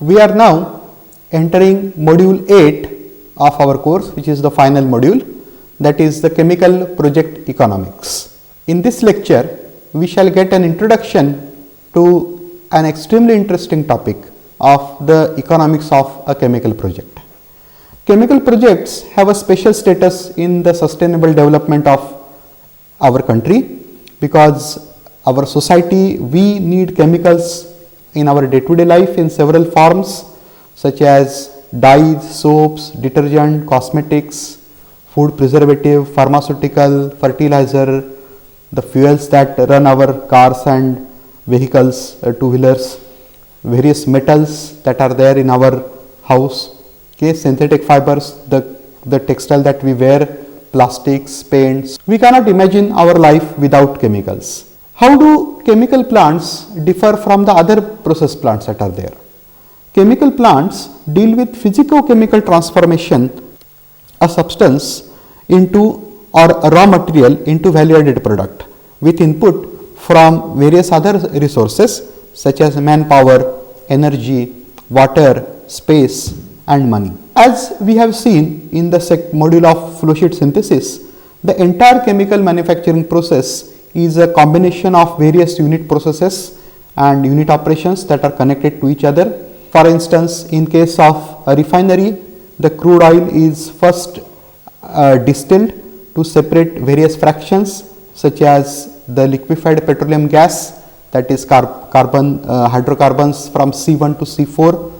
We are now entering module 8 of our course, which is the final module, that is the chemical project economics. In this lecture, we shall get an introduction to an extremely interesting topic of the economics of a chemical project. Chemical projects have a special status in the sustainable development of our country, because our society, we need chemicals in our day-to-day life in several forms, such as dyes, soaps, detergent, cosmetics, food preservative, pharmaceutical, fertilizer, the fuels that run our cars and vehicles, two-wheelers, various metals that are there in our house, okay, synthetic fibers, the textile that we wear, plastics, paints. We cannot imagine our life without chemicals. How do chemical plants differ from the other process plants that are there? Chemical plants deal with physico-chemical transformation a substance into or a raw material into value-added product with input from various other resources such as manpower, energy, water, space and money. As we have seen in the module of flowsheet synthesis, the entire chemical manufacturing process is a combination of various unit processes and unit operations that are connected to each other. For instance, in case of a refinery, the crude oil is first distilled to separate various fractions such as the liquefied petroleum gas, that is hydrocarbons from C1 to C4,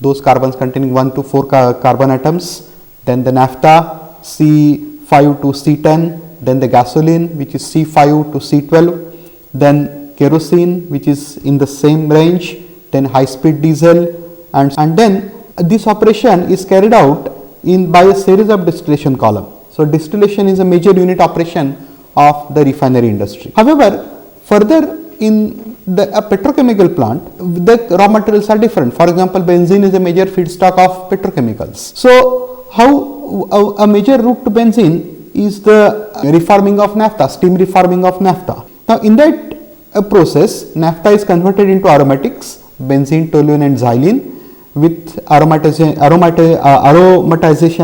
those carbons containing 1 to 4 carbon atoms, then the naphtha C5 to C10, then the gasoline which is C5 to C12, then kerosene which is in the same range, then high speed diesel, and then this operation is carried out by a series of distillation column. So distillation is a major unit operation of the refinery industry. However, further in a petrochemical plant, the raw materials are different. For example, benzene is a major feedstock of petrochemicals. So how a major route to benzene is the reforming of naphtha, steam reforming of naphtha. Now in that process, naphtha is converted into aromatics, benzene, toluene and xylene, with aromatization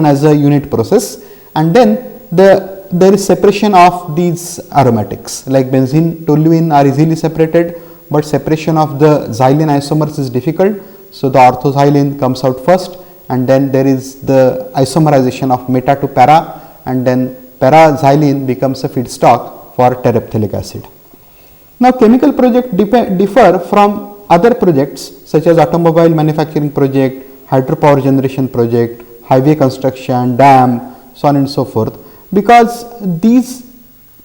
as a unit process, and then there is separation of these aromatics, like benzene, toluene are easily separated, but separation of the xylene isomers is difficult. So the orthoxylene comes out first, and then there is the isomerization of meta to para, and then para-xylene becomes a feedstock for terephthalic acid. Now chemical projects differ from other projects such as automobile manufacturing project, hydropower generation project, highway construction, dam, so on and so forth, because these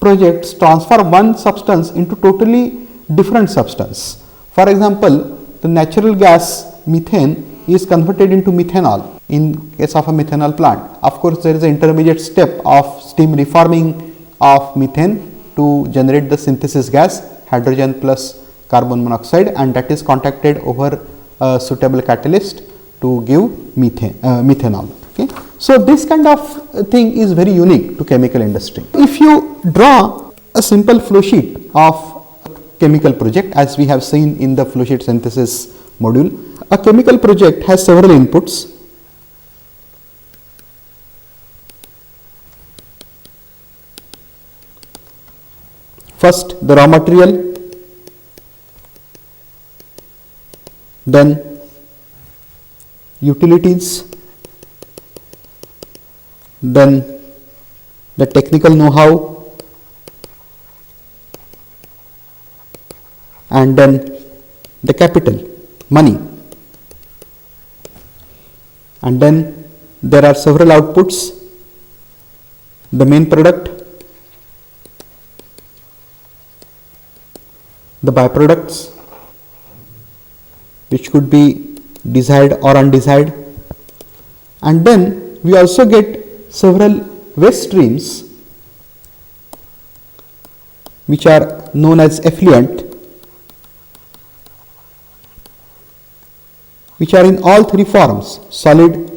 projects transfer one substance into totally different substance. For example, the natural gas methane is converted into methanol in case of a methanol plant. Of course, there is an intermediate step of steam reforming of methane to generate the synthesis gas, hydrogen plus carbon monoxide, and that is contacted over a suitable catalyst to give methanol. Okay. So this kind of thing is very unique to chemical industry. If you draw a simple flow sheet of chemical project, as we have seen in the flow sheet synthesis module, a chemical project has several inputs. First, the raw material, then utilities, then the technical know-how, and then the capital, money, and then there are several outputs, the main product, the byproducts which could be desired or undesired, and then we also get several waste streams which are known as effluent, which are in all three forms: solid,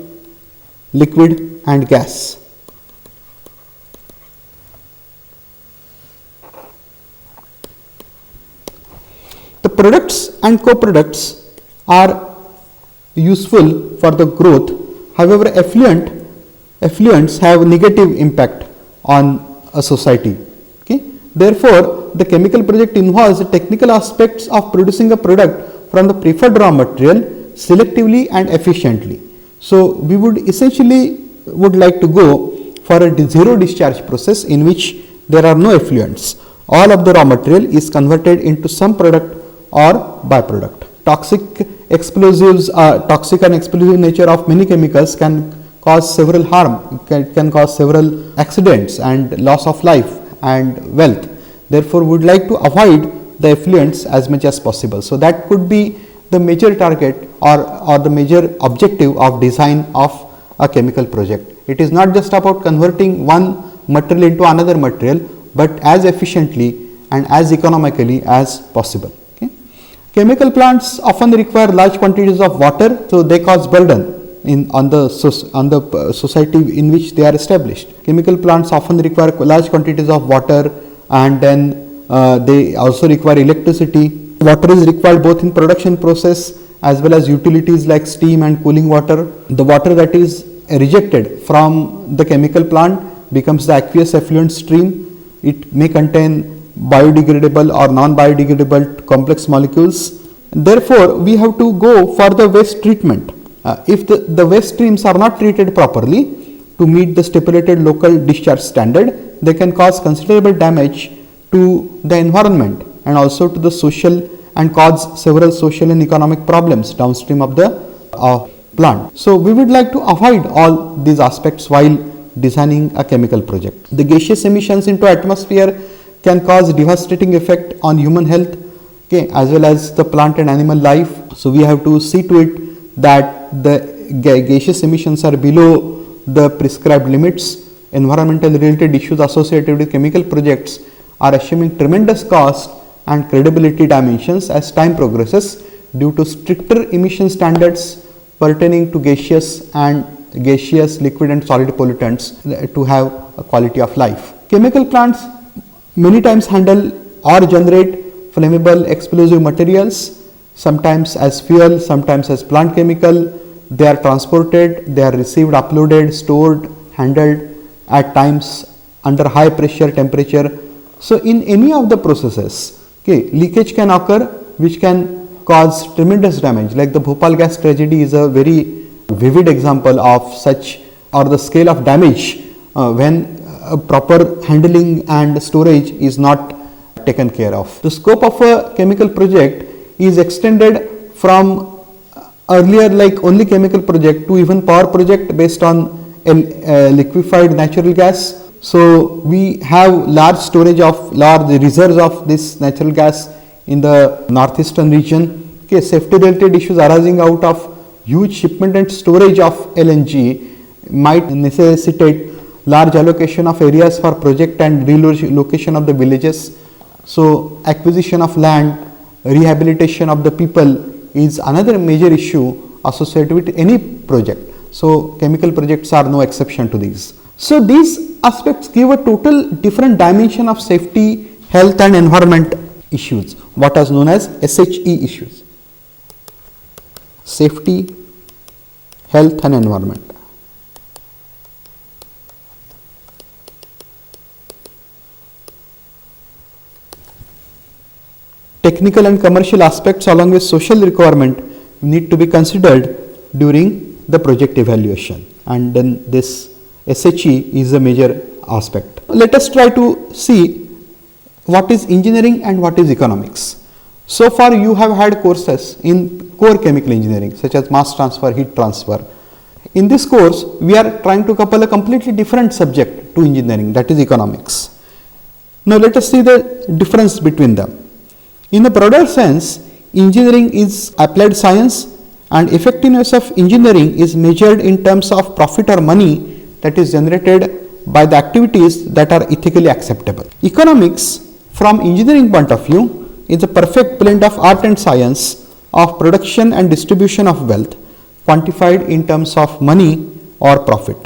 liquid and gas. The products and co-products are useful for the growth. However, effluents have negative impact on a society. Okay? Therefore, the chemical project involves the technical aspects of producing a product from the preferred raw material selectively and efficiently. So, we would essentially like to go for a zero discharge process in which there are no effluents. All of the raw material is converted into some product or byproduct. Toxic and explosive nature of many chemicals can cause several harm, can cause several accidents and loss of life and wealth. Therefore, we would like to avoid the effluents as much as possible. So, that could be the major target or the major objective of design of a chemical project. It is not just about converting one material into another material, but as efficiently and as economically as possible. Okay. Chemical plants often require large quantities of water, so they cause burden on the society in which they are established. Chemical plants often require large quantities of water, and then they also require electricity. Water is required both in production process as well as utilities like steam and cooling water. The water that is rejected from the chemical plant becomes the aqueous effluent stream. It may contain biodegradable or non-biodegradable complex molecules. Therefore, we have to go for the waste treatment. If the waste streams are not treated properly to meet the stipulated local discharge standard, they can cause considerable damage to the environment and also to the social, and cause several social and economic problems downstream of the plant. So, we would like to avoid all these aspects while designing a chemical project. The gaseous emissions into atmosphere can cause devastating effect on human health, okay, as well as the plant and animal life. So, we have to see to it that the gaseous emissions are below the prescribed limits. Environmental related issues associated with chemical projects are assuming tremendous cost and credibility dimensions as time progresses due to stricter emission standards pertaining to gaseous, liquid and solid pollutants to have a quality of life. Chemical plants many times handle or generate flammable explosive materials, sometimes as fuel, sometimes as plant chemical. They are transported, they are received, uploaded, stored, handled at times under high pressure, temperature. So, in any of the processes, okay, leakage can occur which can cause tremendous damage, like the Bhopal gas tragedy is a very vivid example of such, or the scale of damage when proper handling and storage is not taken care of. The scope of a chemical project is extended from earlier like only chemical project to even power project based on liquefied natural gas. So, we have large reserves of this natural gas in the northeastern region. Okay, safety related issues arising out of huge shipment and storage of LNG might necessitate large allocation of areas for project and relocation of the villages. So, acquisition of land, rehabilitation of the people is another major issue associated with any project. So, chemical projects are no exception to these. So, these aspects give a total different dimension of safety, health and environment issues, what is known as SHE issues: safety, health and environment. Technical and commercial aspects along with social requirement need to be considered during the project evaluation, and then this SHE is a major aspect. Let us try to see what is engineering and what is economics. So far you have had courses in core chemical engineering such as mass transfer, heat transfer. In this course we are trying to couple a completely different subject to engineering, that is economics. Now let us see the difference between them. In a broader sense, engineering is applied science and effectiveness of engineering is measured in terms of profit or money that is generated by the activities that are ethically acceptable. Economics from engineering point of view is a perfect blend of art and science of production and distribution of wealth quantified in terms of money or profit.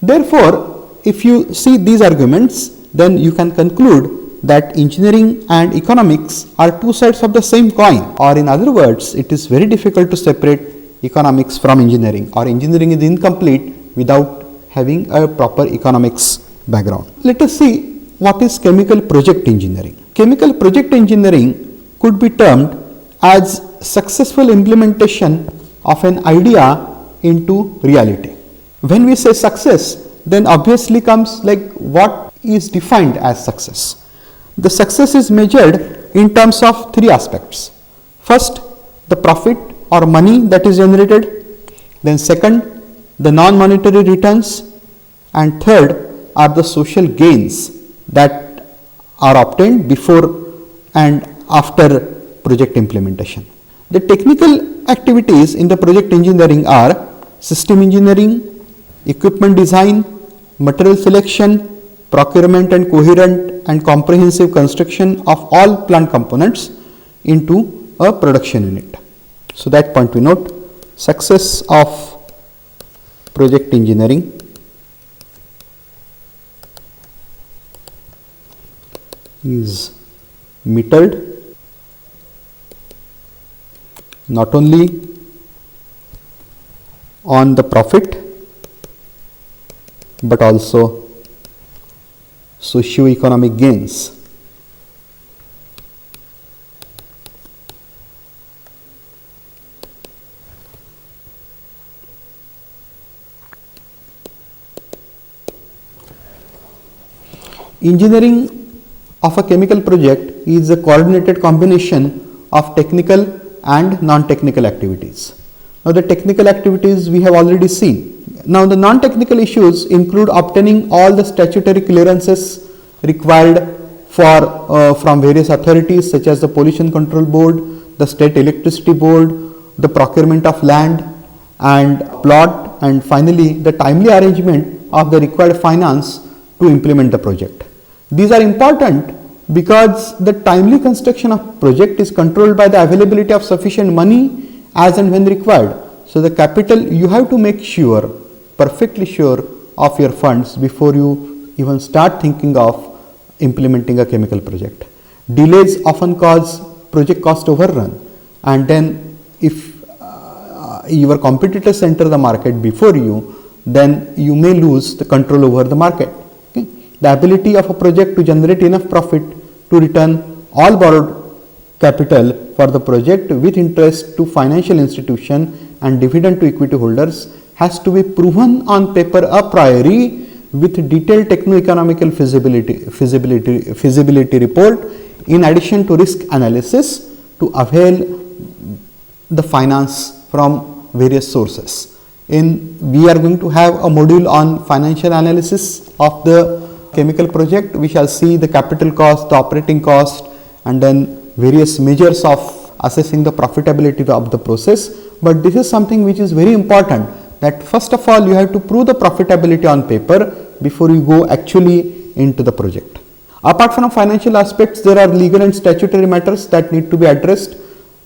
Therefore, if you see these arguments, then you can conclude that engineering and economics are two sides of the same coin, or in other words, it is very difficult to separate economics from engineering, or engineering is incomplete without having a proper economics background. Let us see what is chemical project engineering. Chemical project engineering could be termed as successful implementation of an idea into reality. When we say success, then obviously comes like what is defined as success. The success is measured in terms of three aspects. First, the profit or money that is generated. Then second, the non-monetary returns. And third are the social gains that are obtained before and after project implementation. The technical activities in the project engineering are system engineering, equipment design, material selection, procurement and coherent and comprehensive construction of all plant components into a production unit. So that point we note, success of project engineering is metered not only on the profit but also socio-economic gains. Engineering of a chemical project is a coordinated combination of technical and non-technical activities. Now the technical activities we have already seen. Now the non-technical issues include obtaining all the statutory clearances required for from various authorities such as the Pollution Control Board, the State Electricity Board, the procurement of land and plot, and finally the timely arrangement of the required finance to implement the project. These are important because the timely construction of project is controlled by the availability of sufficient money as and when required. So the capital, you have to make sure, perfectly sure of your funds before you even start thinking of implementing a chemical project. Delays often cause project cost overrun, and then if your competitors enter the market before you, then you may lose the control over the market. Okay? The ability of a project to generate enough profit to return all borrowed capital for the project with interest to financial institution and dividend to equity holders has to be proven on paper a priori with detailed techno-economical feasibility report in addition to risk analysis to avail the finance from various sources. We are going to have a module on financial analysis of the chemical project. We shall see the capital cost, the operating cost, and then various measures of assessing the profitability of the process. But this is something which is very important, that first of all you have to prove the profitability on paper before you go actually into the project. Apart from financial aspects, there are legal and statutory matters that need to be addressed.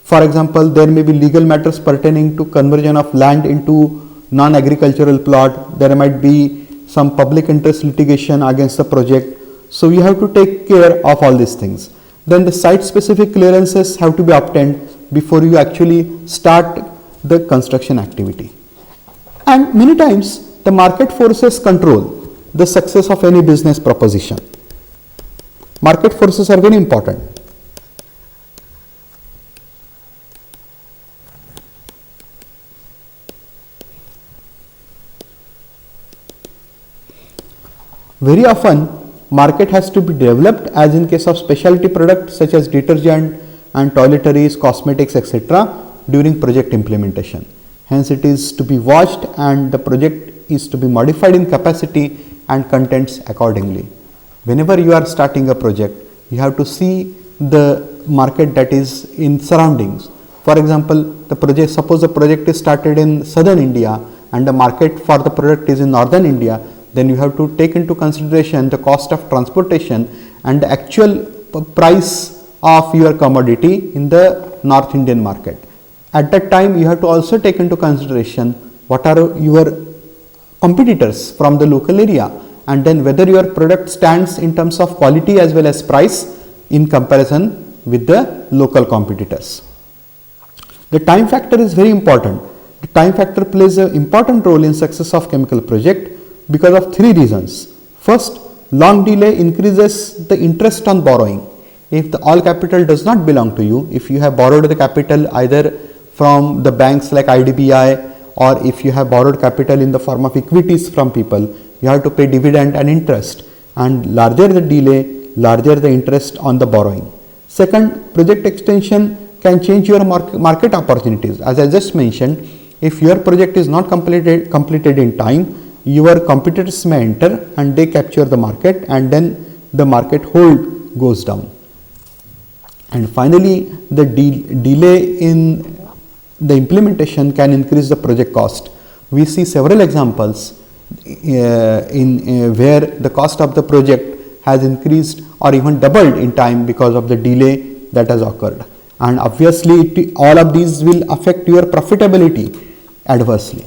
For example, there may be legal matters pertaining to conversion of land into non-agricultural plot. There might be some public interest litigation against the project. So you have to take care of all these things. Then the site specific clearances have to be obtained before you actually start the construction activity. And many times the market forces control the success of any business proposition. Market forces are very important. Very often market has to be developed, as in case of specialty products such as detergent and toiletries, cosmetics, etc. during project implementation. Hence it is to be watched and the project is to be modified in capacity and contents accordingly. Whenever you are starting a project, you have to see the market that is in surroundings. For example, the project, suppose the project is started in southern India and the market for the product is in northern India, then you have to take into consideration the cost of transportation and the actual price of your commodity in the North Indian market. At that time, you have to also take into consideration what are your competitors from the local area, and then whether your product stands in terms of quality as well as price in comparison with the local competitors. The time factor is very important. The time factor plays an important role in success of chemical project because of three reasons. First, long delay increases the interest on borrowing. If the all capital does not belong to you, if you have borrowed the capital either from the banks like IDBI, or if you have borrowed capital in the form of equities from people, you have to pay dividend and interest, and larger the delay, larger the interest on the borrowing. Second, project extension can change your market opportunities. As I just mentioned, if your project is not completed in time, your competitors may enter and they capture the market, and then the market hold goes down. And finally, the delay in the implementation can increase the project cost. We see several examples where the cost of the project has increased or even doubled in time because of the delay that has occurred. And obviously, all of these will affect your profitability adversely.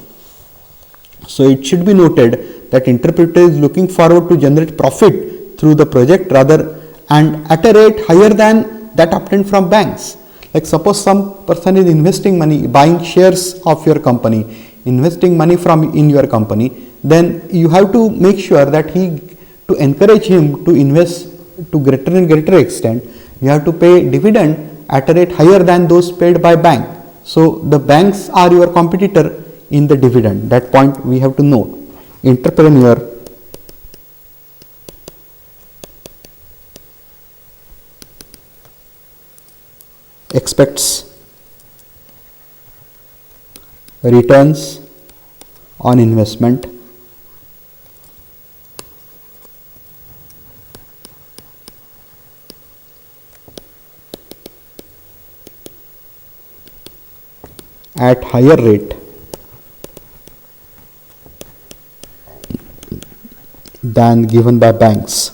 So it should be noted that interpreter is looking forward to generate profit through the project rather and at a rate higher than that obtained from banks. Like suppose some person is investing money, buying shares of your company, investing money in your company, then you have to make sure that to encourage him to invest to greater and greater extent, you have to pay dividend at a rate higher than those paid by bank. So the banks are your competitor in the dividend. That point we have to note. Entrepreneur expects returns on investment at higher rate than given by banks.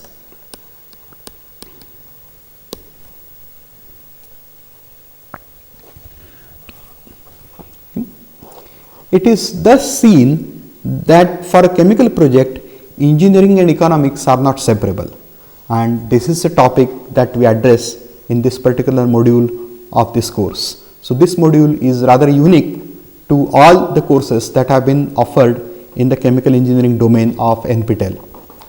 It is thus seen that for a chemical project, engineering and economics are not separable, and this is a topic that we address in this particular module of this course. So this module is rather unique to all the courses that have been offered in the chemical engineering domain of NPTEL.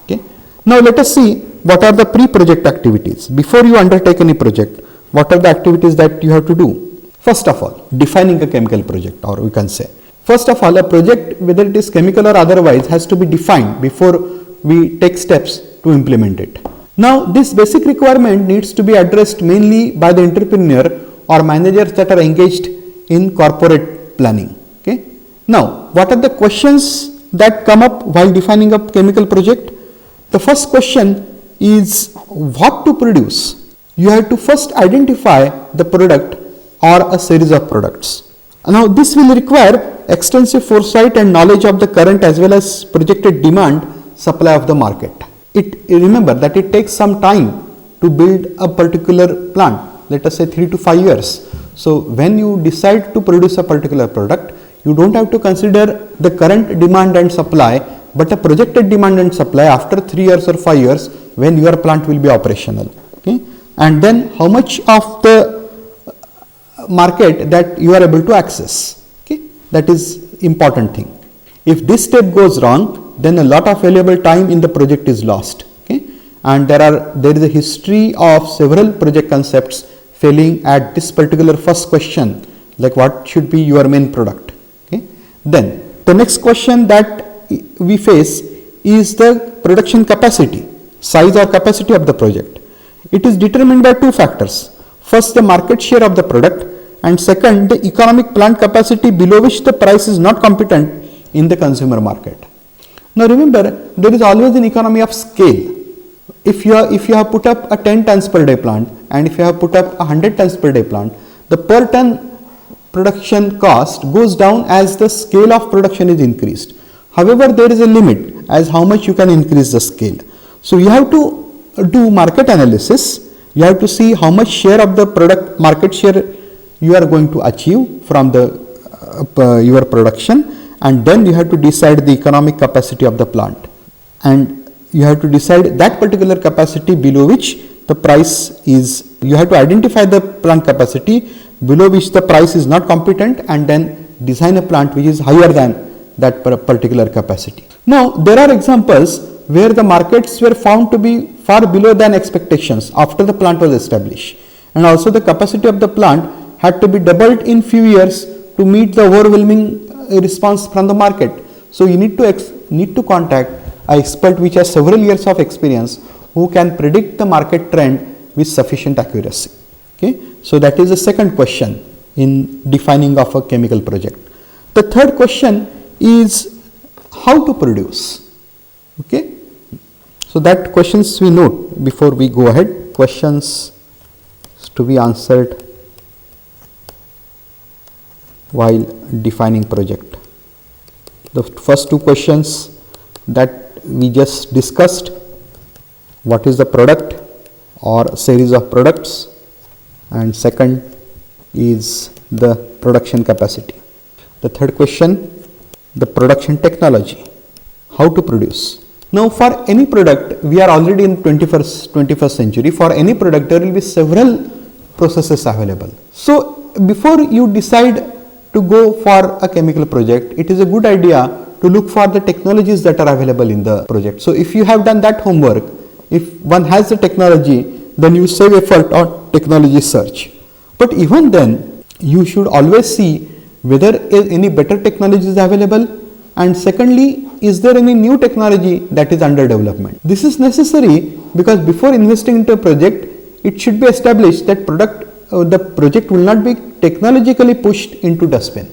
Okay. Now let us see what are the pre-project activities. Before you undertake any project, what are the activities that you have to do? First of all, defining a chemical project, or we can say, first of all, a project, whether it is chemical or otherwise, has to be defined before we take steps to implement it. Now this basic requirement needs to be addressed mainly by the entrepreneur or managers that are engaged in corporate planning. Okay. Now, what are the questions that come up while defining a chemical project? The first question is what to produce. You have to first identify the product or a series of products. Now, this will require extensive foresight and knowledge of the current as well as projected demand supply of the market. Remember that it takes some time to build a particular plant. Let us say 3 to 5 years. So when you decide to produce a particular product, you don't have to consider the current demand and supply, but a projected demand and supply after 3 years or 5 years when your plant will be operational. Okay? And then how much of the market that you are able to access. Okay? That is important thing. If this step goes wrong, then a lot of valuable time in the project is lost. Okay? And there is a history of several project concepts failing at this particular first question, like what should be your main product. Okay. Then the next question that we face is the production capacity, size or capacity of the project. It is determined by two factors. First, the market share of the product, and second, the economic plant capacity below which the price is not competent in the consumer market. Now remember, there is always an economy of scale. If you have put up a 10 tons per day plant and if you have put up a 100 tons per day plant, the per ton production cost goes down as the scale of production is increased. However, there is a limit as how much you can increase the scale. So you have to do market analysis. You have to see how much share of the product market share you are going to achieve from your production, and then you have to decide the economic capacity of the plant. And you have to decide that particular capacity below which the price is, you have to identify the plant capacity below which the price is not competent and then design a plant which is higher than that particular capacity. Now, there are examples where the markets were found to be far below than expectations after the plant was established, and also the capacity of the plant had to be doubled in few years to meet the overwhelming response from the market. So you need to contact an expert which has several years of experience who can predict the market trend with sufficient accuracy. Okay, so that is the second question in defining of a chemical project. The third question is how to produce. Okay, so that questions we note before we go ahead. Questions to be answered while defining project. The first two questions that we just discussed, what is the product or series of products, and second is the production capacity. The third question, the production technology, how to produce. Now for any product, we are already in 21st century, for any product there will be several processes available. So before you decide to go for a chemical project, it is a good idea to look for the technologies that are available in the project. So if you have done that homework, if one has the technology, then you save effort on technology search. But even then, you should always see whether any better technology is available, and secondly, is there any new technology that is under development. This is necessary because before investing into a project, it should be established that the project will not be technologically pushed into dustbin.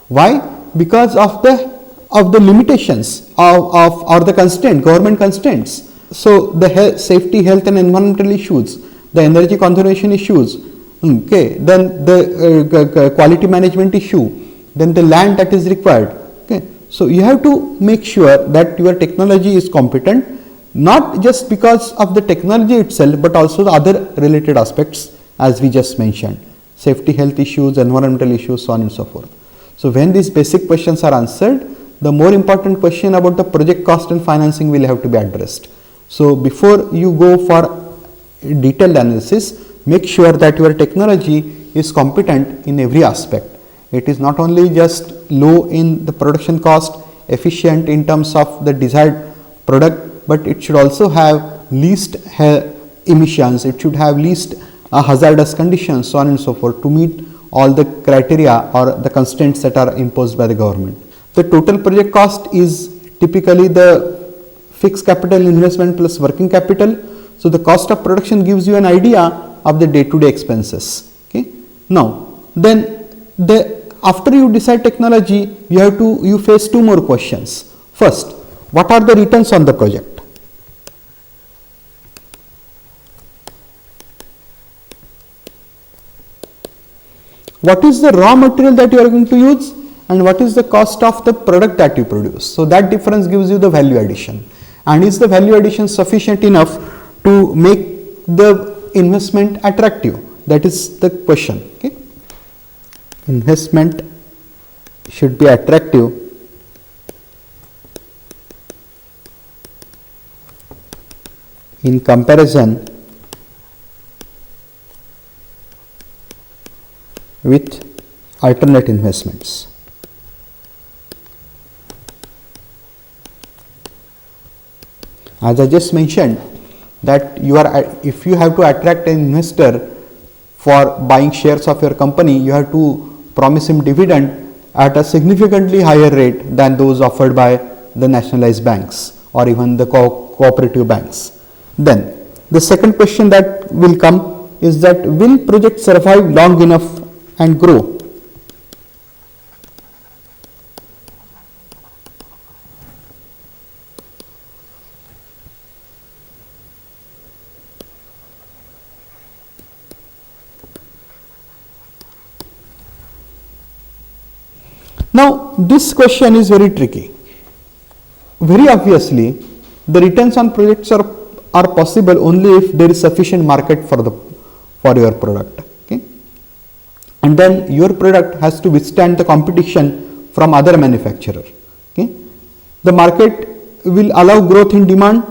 Why? Because of the limitations or the constraint, government constraints. So the safety, health and environmental issues, the energy conservation issues, okay, then the quality management issue, then the land that is required. Okay, so you have to make sure that your technology is competent, not just because of the technology itself, but also the other related aspects as we just mentioned, safety, health issues, environmental issues, so on and so forth. So when these basic questions are answered, the more important question about the project cost and financing will have to be addressed. So before you go for detailed analysis, make sure that your technology is competent in every aspect. It is not only just low in the production cost, efficient in terms of the desired product, but it should also have least emissions, it should have least hazardous conditions, so on and so forth, to meet all the criteria or the constraints that are imposed by the government. The total project cost is typically the fixed capital investment plus working capital. So the cost of production gives you an idea of the day-to-day expenses. Okay. Now, then after you decide technology, you face two more questions. First, what are the returns on the project? What is the raw material that you are going to use, and what is the cost of the product that you produce? So that difference gives you the value addition. And is the value addition sufficient enough to make the investment attractive? That is the question. Okay. Investment should be attractive in comparison with alternate investments. As I just mentioned, that if you have to attract an investor for buying shares of your company, you have to promise him dividend at a significantly higher rate than those offered by the nationalized banks or even the cooperative banks. Then the second question that will come is that will project survive long enough and grow? Now this question is very tricky. Very obviously, the returns on projects are possible only if there is sufficient market for your product. Okay? And then your product has to withstand the competition from other manufacturers. Okay? The market will allow growth in demand,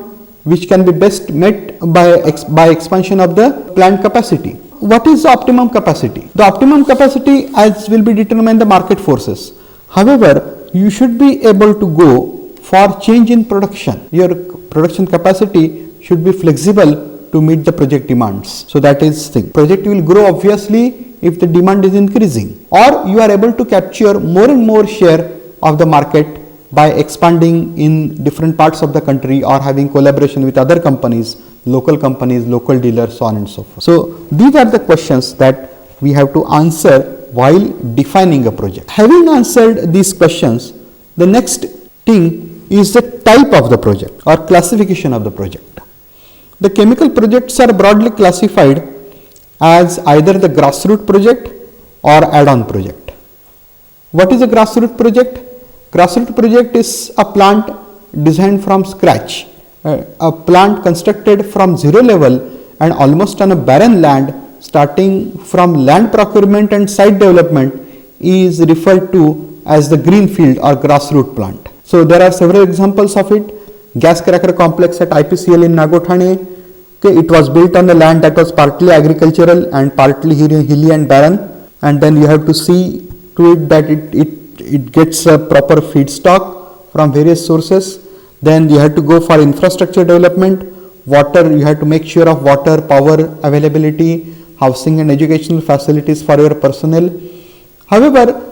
which can be best met by expansion of the plant capacity. what is the optimum capacity? The optimum capacity as will be determined the market forces. However, you should be able to go for change in production. Your production capacity should be flexible to meet the project demands. So that is thing. Project will grow obviously if the demand is increasing, or you are able to capture more and more share of the market by expanding in different parts of the country or having collaboration with other companies, local dealers, so on and so forth. So these are the questions that we have to answer while defining a project. Having answered these questions, the next thing is the type of the project or classification of the project. The chemical projects are broadly classified as either the grassroots project or add-on project. What is a grassroots project? Grassroots project is a plant designed from scratch, a plant constructed from zero level and almost on a barren land, starting from land procurement and site development, is referred to as the greenfield or grassroots plant. So there are several examples of it. Gas cracker complex at IPCL in Nagothane. Okay, it was built on the land that was partly agricultural and partly hilly and barren, and then you have to see to it that it gets a proper feedstock from various sources. Then you have to go for infrastructure development, water, you have to make sure of water, power availability, housing and educational facilities for your personnel. However,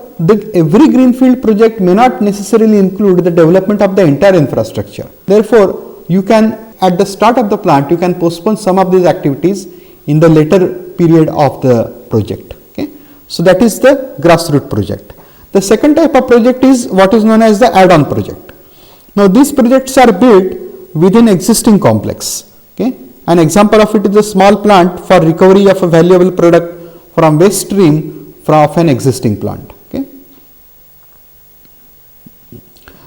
every greenfield project may not necessarily include the development of the entire infrastructure. Therefore, you can at the start of the plant, you can postpone some of these activities in the later period of the project. Okay? So that is the grassroots project. The second type of project is what is known as the add-on project. Now these projects are built within existing complex. Okay? An example of it is a small plant for recovery of a valuable product from waste stream of an existing plant. Okay?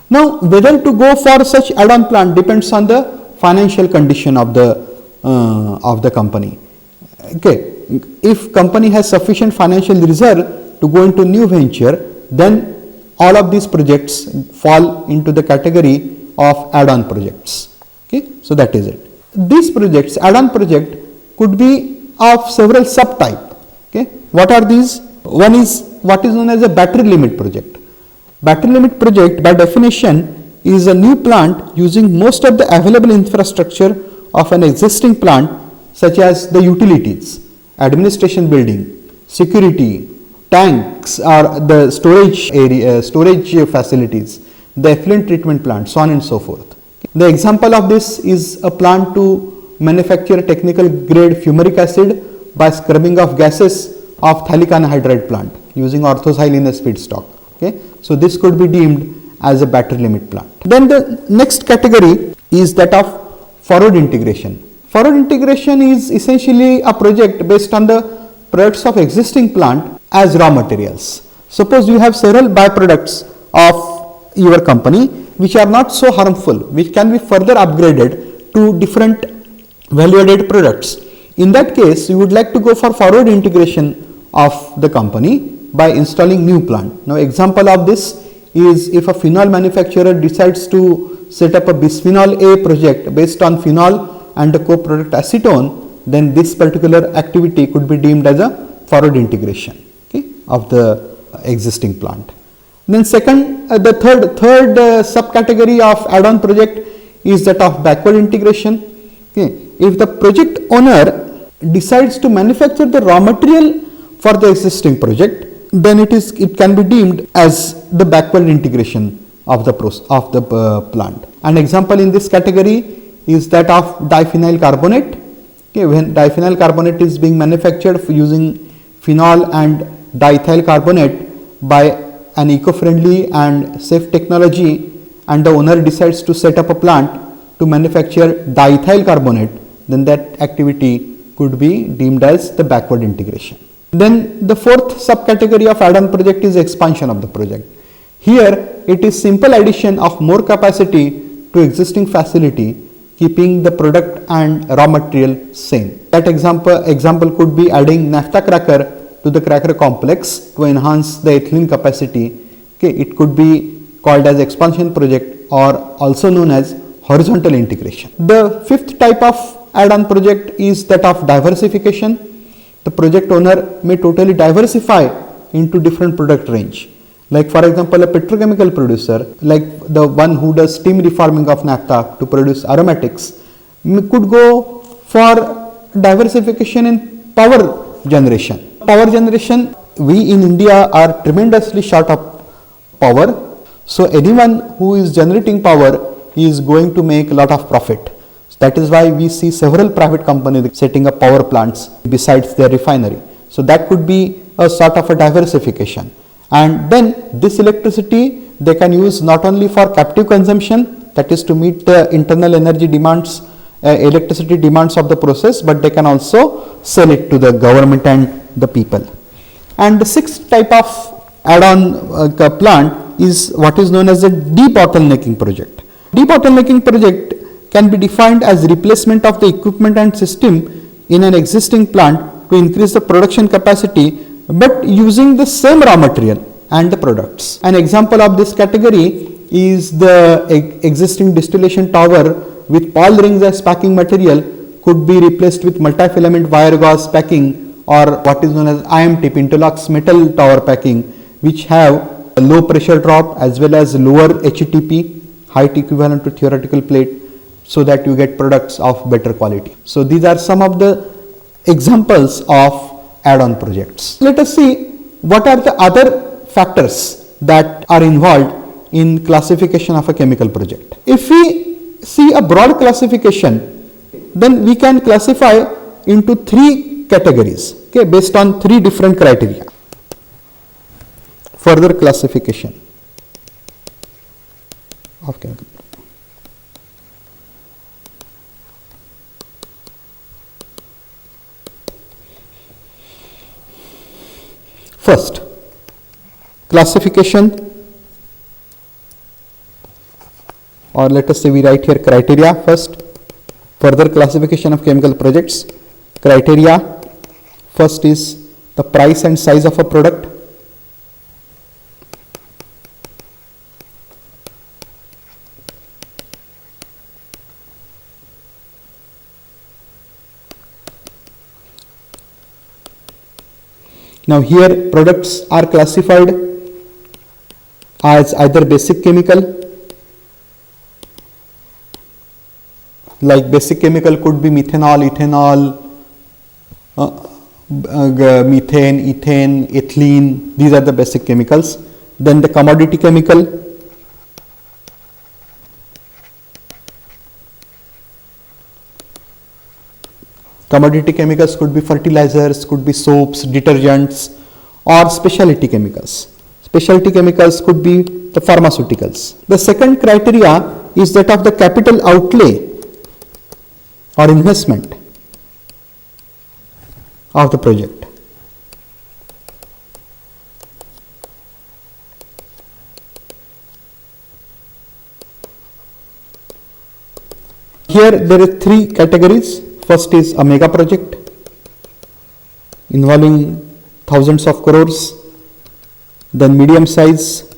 Now whether to go for such add-on plant depends on the financial condition of the company. Okay, if company has sufficient financial reserve to go into new venture, then all of these projects fall into the category of add-on projects. Okay, so that is it. These projects, add-on project, could be of several subtype. Okay, what are these? One is what is known as a battery limit project. Battery limit project, by definition, is a new plant using most of the available infrastructure of an existing plant, such as the utilities, administration building, security, tanks or the storage area, storage facilities, the effluent treatment plant, so on and so forth. The example of this is a plant to manufacture technical grade fumaric acid by scrubbing of gases of phthalic anhydride plant using orthoxylene feedstock. Okay, so this could be deemed as a battery limit plant. Then the next category is that of forward integration. Forward integration is essentially a project based on the products of existing plant as raw materials. Suppose you have several byproducts of your company which are not so harmful, which can be further upgraded to different value-added products. In that case, you would like to go for forward integration of the company by installing new plant. Now, example of this is if a phenol manufacturer decides to set up a bisphenol A project based on phenol and the co-product acetone, then this particular activity could be deemed as a forward integration, okay, of the existing plant. Then the third subcategory of add-on project is that of backward integration. Okay. If the project owner decides to manufacture the raw material for the existing project, then it can be deemed as the backward integration of the plant. An example in this category is that of diphenyl carbonate. Okay, when diphenyl carbonate is being manufactured using phenol and diethyl carbonate by an eco-friendly and safe technology, and the owner decides to set up a plant to manufacture diethyl carbonate, then that activity could be deemed as the backward integration. Then the fourth subcategory of add-on project is expansion of the project. Here it is simple addition of more capacity to existing facility, keeping the product and raw material same. That example could be adding naphtha cracker to the cracker complex to enhance the ethylene capacity. Okay, it could be called as expansion project or also known as horizontal integration. The fifth type of add-on project is that of diversification. the project owner may totally diversify into different product range. Like for example, a petrochemical producer, like the one who does steam reforming of naphtha to produce aromatics, could go for diversification in power generation. Power generation, we in India are tremendously short of power. So anyone who is generating power is going to make a lot of profit. That is why we see several private companies setting up power plants besides their refinery. So that could be a sort of a diversification. And then this electricity they can use not only for captive consumption, that is to meet the internal energy demands, electricity demands of the process, but they can also sell it to the government and the people. And the sixth type of add-on plant is what is known as a debottlenecking project. Debottlenecking project can be defined as replacement of the equipment and system in an existing plant to increase the production capacity, but using the same raw material and the products. An example of this category is the existing distillation tower with pall rings as packing material could be replaced with multi-filament wire gauze packing, or what is known as IMT, Pintolux metal tower packing, which have a low pressure drop as well as lower HETP, height equivalent to theoretical plate, so that you get products of better quality. So these are some of the examples of add-on projects. Let us see what are the other factors that are involved in classification of a chemical project. If we see a broad classification, then we can classify into three categories, okay, based on three different criteria. Further classification of chemical. First, classification, or let us say we write here criteria first. Further classification of chemical projects. Criteria, first is the price and size of a product. Now here products are classified as either basic chemical, like basic chemical could be methanol, ethanol, methane, ethane, ethylene, these are the basic chemicals. Then the commodity chemical, commodity chemicals could be fertilizers, could be soaps, detergents, or specialty chemicals. Specialty chemicals could be the pharmaceuticals. The second criteria is that of the capital outlay or investment of the project. Here there are three categories. First is a mega project involving thousands of crores, then medium size,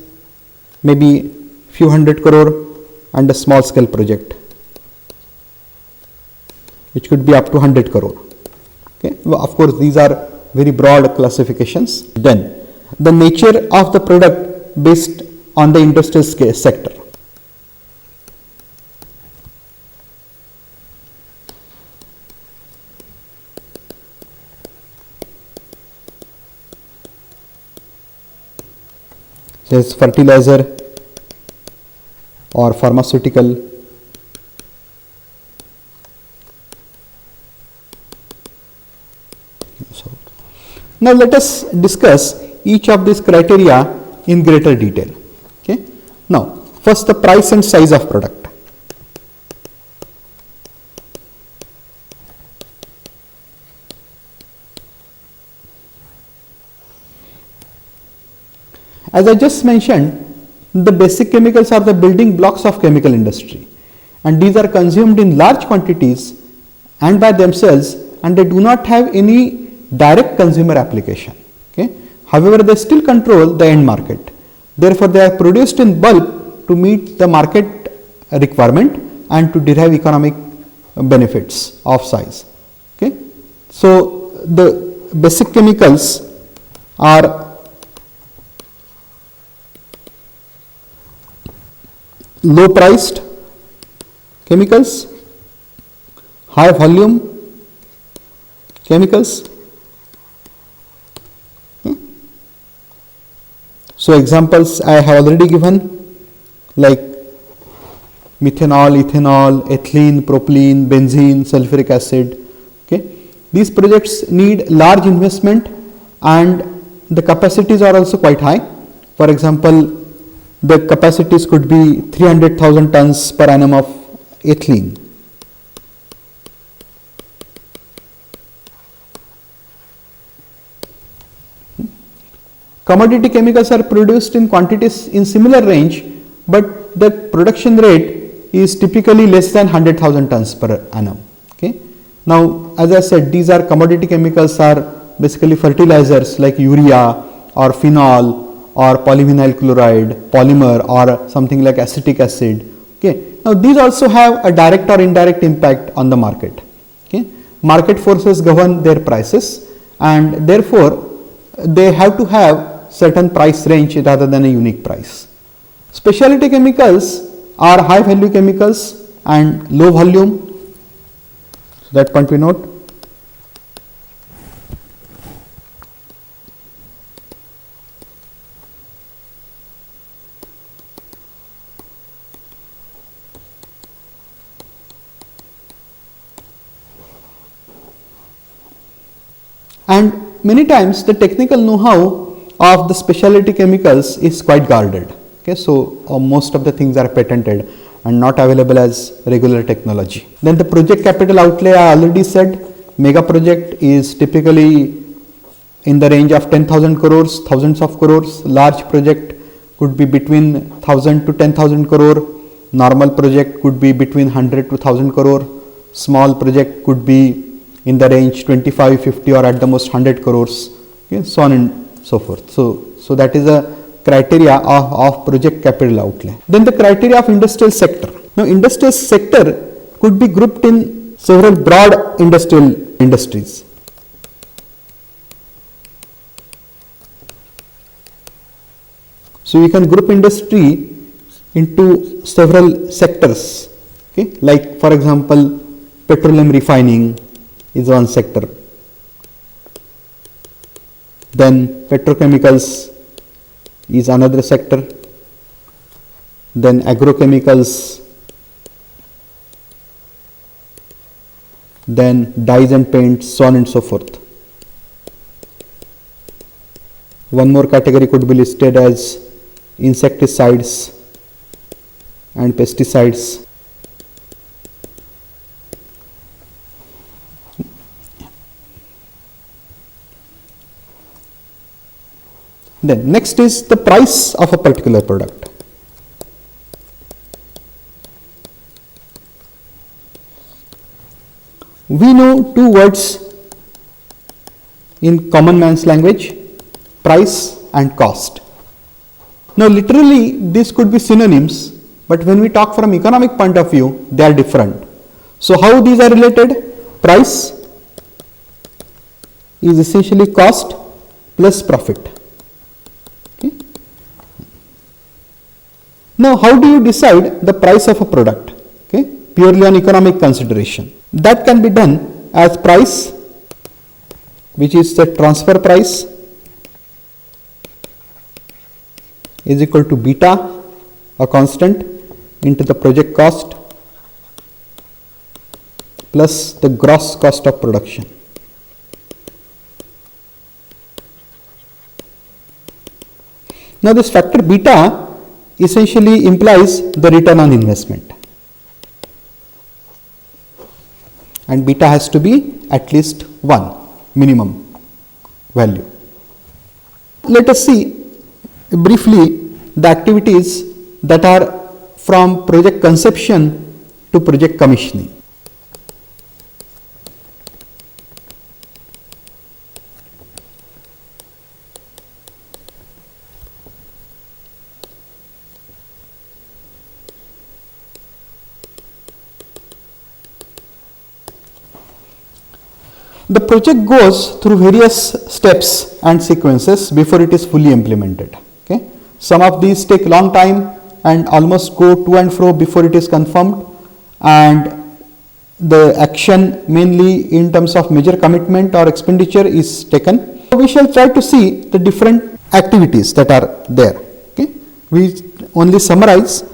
maybe few hundred crore, and a small scale project which could be up to 100 crore. Okay. Well, of course, these are very broad classifications. Then the nature of the product based on the industrial sector. Says fertilizer or pharmaceutical. Now let us discuss each of these criteria in greater detail. Okay. Now first, the price and size of product. As I just mentioned, the basic chemicals are the building blocks of chemical industry, and these are consumed in large quantities and by themselves, and they do not have any direct consumer application. Okay. However, they still control the end market. Therefore, they are produced in bulk to meet the market requirement and to derive economic benefits of size. Okay. So, the basic chemicals are low priced chemicals, high volume chemicals. So examples I have already given, like methanol, ethanol, ethylene, propylene, benzene, sulfuric acid. Okay, these projects need large investment and the capacities are also quite high. For example, the capacities could be 300,000 tons per annum of ethylene. Commodity chemicals are produced in quantities in similar range, but the production rate is typically less than 100,000 tons per annum. Okay. Now, as I said, these are commodity chemicals are basically fertilizers like urea or phenol or polyvinyl chloride, polymer or something like acetic acid. Okay. Now, these also have a direct or indirect impact on the market. Okay. Market forces govern their prices and therefore they have to have certain price range rather than a unique price. Specialty chemicals are high value chemicals and low volume. So that point we note. And many times the technical know-how of the specialty chemicals is quite guarded. Okay, so most of the things are patented and not available as regular technology. Then the project capital outlay, I already said, mega project is typically in the range of 10,000 crores, thousands of crores. Large project could be between 1,000 to 10,000 crore. Normal project could be between 100 to 1,000 crore. Small project could be in the range 25, 50 or at the most 100 crores. Okay, so on and so forth. So that is a criteria of project capital outlay. Then the criteria of industrial sector. Now industrial sector could be grouped in several broad industrial industries. So you can group industry into several sectors. Okay, like for example, petroleum refining is one sector. Then petrochemicals is another sector. Then agrochemicals. Then dyes and paints, so on and so forth. One more category could be listed as insecticides and pesticides. Then next is the price of a particular product. We know two words in common man's language, price and cost. Now literally these could be synonyms, but when we talk from economic point of view, they are different. So how these are related? Price is essentially cost plus profit. Now, how do you decide the price of a product? Okay, purely on economic consideration. That can be done as price, which is the transfer price, is equal to beta, a constant, into the project cost plus the gross cost of production. Now, this factor beta essentially implies the return on investment, and beta has to be at least 1 minimum value. Let us see briefly the activities that are from project conception to project commissioning. The project goes through various steps and sequences before it is fully implemented. Okay. Some of these take long time and almost go to and fro before it is confirmed, and the action mainly in terms of major commitment or expenditure is taken. So we shall try to see the different activities that are there. Okay. We only summarize.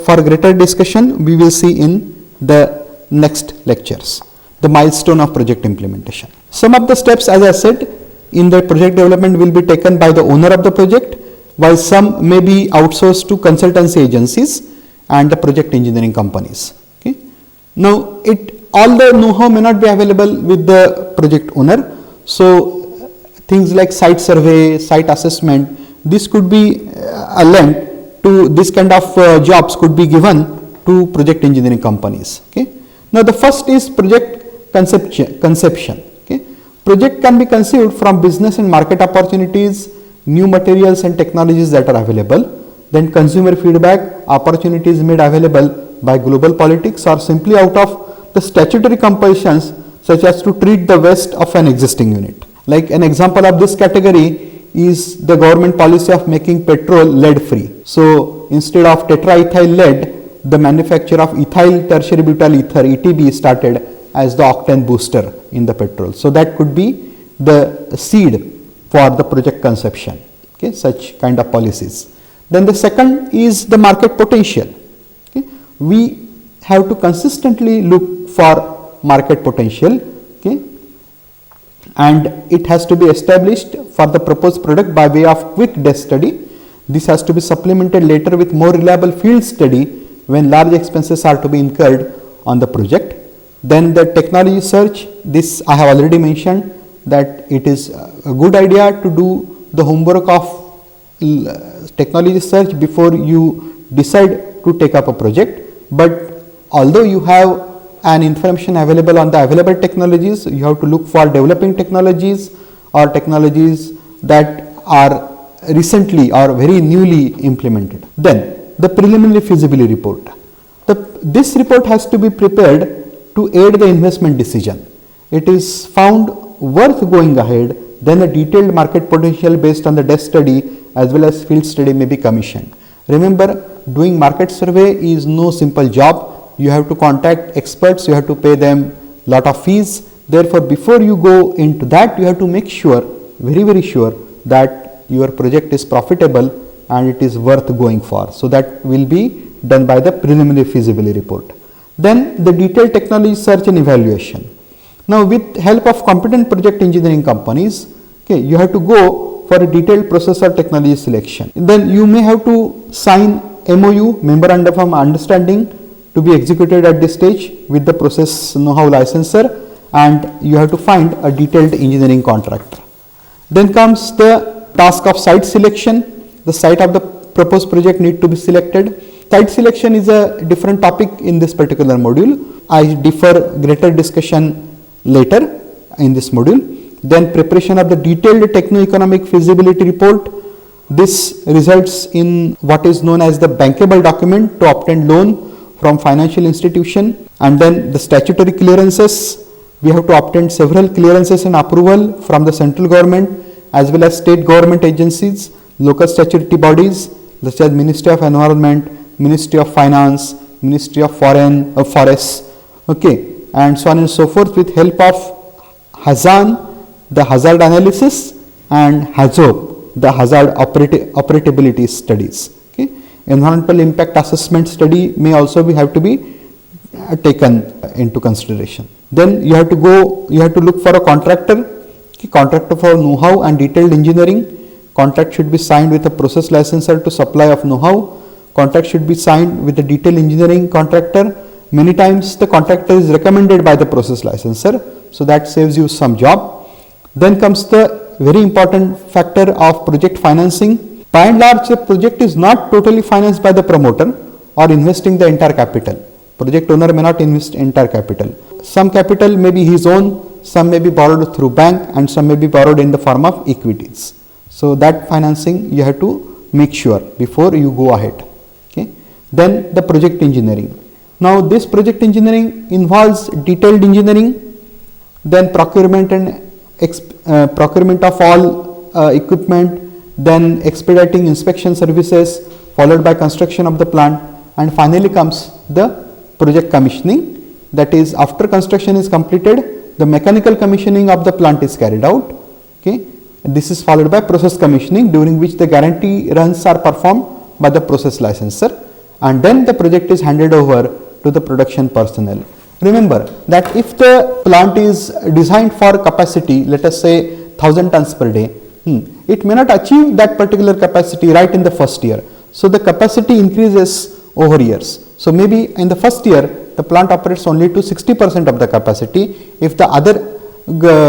For greater discussion we will see in the next lectures. The milestone of project implementation. Some of the steps, as I said, in the project development will be taken by the owner of the project, while some may be outsourced to consultancy agencies and the project engineering companies. Okay. Now, all the know-how may not be available with the project owner. So, things like site survey, site assessment, this could be lent to this kind of jobs could be given to project engineering companies. Okay. Now, the first is project conception. Okay. Project can be conceived from business and market opportunities, new materials and technologies that are available, then consumer feedback, opportunities made available by global politics, or simply out of the statutory compulsions such as to treat the waste of an existing unit. Like an example of this category is the government policy of making petrol lead free. So instead of tetraethyl lead, the manufacture of ethyl tertiary butyl ether ETB started as the octane booster in the petrol. So that could be the seed for the project conception. Okay, such kind of policies. Then the second is the market potential. Okay. We have to consistently look for market potential. Okay. And it has to be established for the proposed product by way of quick desk study. This has to be supplemented later with more reliable field study when large expenses are to be incurred on the project. Then the technology search, this I have already mentioned that it is a good idea to do the homework of technology search before you decide to take up a project. But although you have an information available on the available technologies, you have to look for developing technologies or technologies that are recently or very newly implemented. Then the preliminary feasibility report. This report has to be prepared to aid the investment decision. It is found worth going ahead, then a detailed market potential based on the desk study as well as field study may be commissioned. Remember, doing market survey is no simple job. You have to contact experts, you have to pay them lot of fees. Therefore, before you go into that, you have to make sure, very sure, that your project is profitable and it is worth going for. So that will be done by the preliminary feasibility report. Then the detailed technology search and evaluation. Now, with help of competent project engineering companies, okay, you have to go for a detailed process or technology selection. Then you may have to sign MOU, memorandum of understanding, to be executed at this stage with the process know-how licensor, and you have to find a detailed engineering contractor. Then comes the task of site selection. The site of the proposed project need to be selected. Site selection is a different topic in this particular module. I defer greater discussion later in this module. Then preparation of the detailed techno-economic feasibility report. This results in what is known as the bankable document to obtain loan from financial institution. And then the statutory clearances. We have to obtain several clearances and approval from the central government as well as state government agencies, local statutory bodies such as Ministry of Environment, Ministry of Finance, Ministry of Forests, okay, and so on and so forth, with help of HAZAN, the hazard analysis, and HAZOP, the hazard operability studies. Okay. Environmental impact assessment study may also have to be taken into consideration. Then you have to look for a contractor, contractor for know-how and detailed engineering. Contract should be signed with a process licensor to supply of know-how. Contract should be signed with a detailed engineering contractor. Many times the contractor is recommended by the process licensor, so that saves you some job. Then comes the very important factor of project financing. By and large, the project is not totally financed by the promoter or investing the entire capital. Project owner may not invest entire capital. Some capital may be his own, some may be borrowed through bank, and some may be borrowed in the form of equities. So that financing you have to make sure before you go ahead. Okay. Then the project engineering. Now this project engineering involves detailed engineering, then procurement procurement of all equipment, then expediting inspection services, followed by construction of the plant, and finally comes the project commissioning. That is, after construction is completed, the mechanical commissioning of the plant is carried out. Okay, this is followed by process commissioning, during which the guarantee runs are performed by the process licensor, and then the project is handed over to the production personnel. Remember that if the plant is designed for capacity, let us say 1000 tons per day, it may not achieve that particular capacity right in the first year. So the capacity increases over years. So maybe in the first year the plant operates only to 60% of the capacity if the other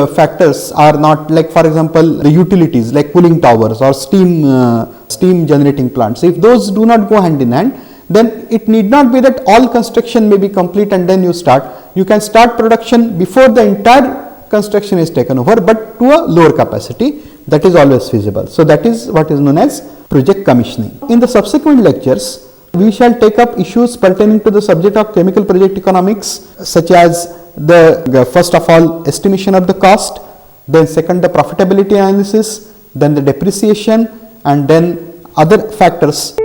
factors are not, like for example the utilities like cooling towers or steam generating plants. If those do not go hand in hand, then it need not be that all construction may be complete and then you start. You can start production before the entire construction is taken over, but to a lower capacity. That is always feasible. So that is what is known as project commissioning. In the subsequent lectures, we shall take up issues pertaining to the subject of chemical project economics, such as the first of all estimation of the cost, then second the profitability analysis, then the depreciation, and then other factors.